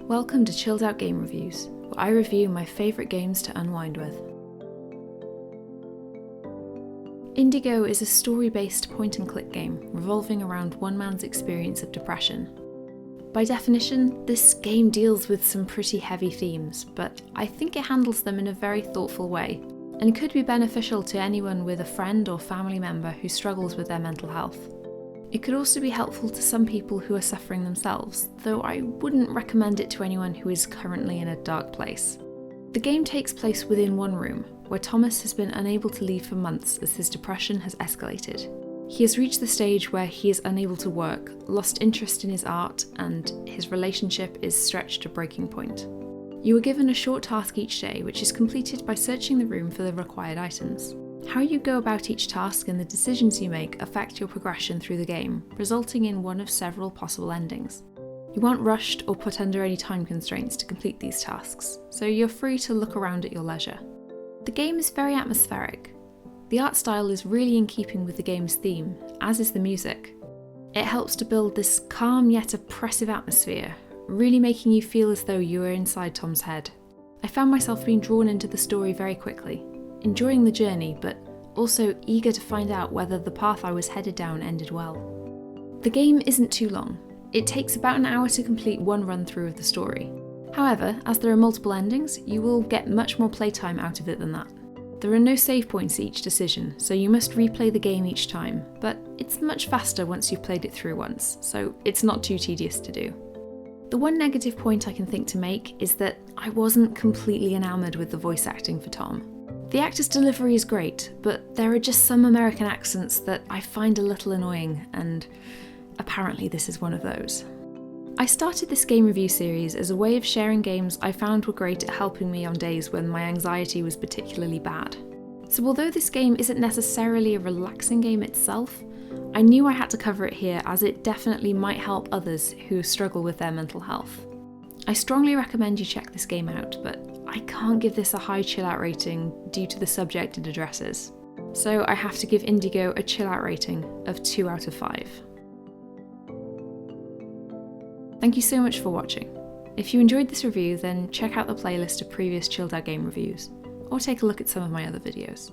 Welcome to Chilled Out Game Reviews, where I review my favourite games to unwind with. Indygo is a story-based point-and-click game revolving around one man's experience of depression. By definition, this game deals with some pretty heavy themes, but I think it handles them in a very thoughtful way, and could be beneficial to anyone with a friend or family member who struggles with their mental health. It could also be helpful to some people who are suffering themselves, though I wouldn't recommend it to anyone who is currently in a dark place. The game takes place within one room, where Thomas has been unable to leave for months as his depression has escalated. He has reached the stage where he is unable to work, lost interest in his art, and his relationship is stretched to breaking point. You are given a short task each day, which is completed by searching the room for the required items. How you go about each task and the decisions you make affect your progression through the game, resulting in one of several possible endings. You aren't rushed or put under any time constraints to complete these tasks, so you're free to look around at your leisure. The game is very atmospheric. The art style is really in keeping with the game's theme, as is the music. It helps to build this calm yet oppressive atmosphere, really making you feel as though you are inside Tom's head. I found myself being drawn into the story very quickly, enjoying the journey, but also eager to find out whether the path I was headed down ended well. The game isn't too long. It takes about an hour to complete one run through of the story. However, as there are multiple endings, you will get much more playtime out of it than that. There are no save points each decision, so you must replay the game each time, but it's much faster once you've played it through once, so it's not too tedious to do. The one negative point I can think to make is that I wasn't completely enamoured with the voice acting for Tom. The actor's delivery is great, but there are just some American accents that I find a little annoying, and apparently this is one of those. I started this game review series as a way of sharing games I found were great at helping me on days when my anxiety was particularly bad. So although this game isn't necessarily a relaxing game itself, I knew I had to cover it here as it definitely might help others who struggle with their mental health. I strongly recommend you check this game out, but I can't give this a high chill out rating due to the subject it addresses. So I have to give Indygo a chill out rating of 2 out of 5. Thank you so much for watching. If you enjoyed this review, then check out the playlist of previous chilled out game reviews, or take a look at some of my other videos.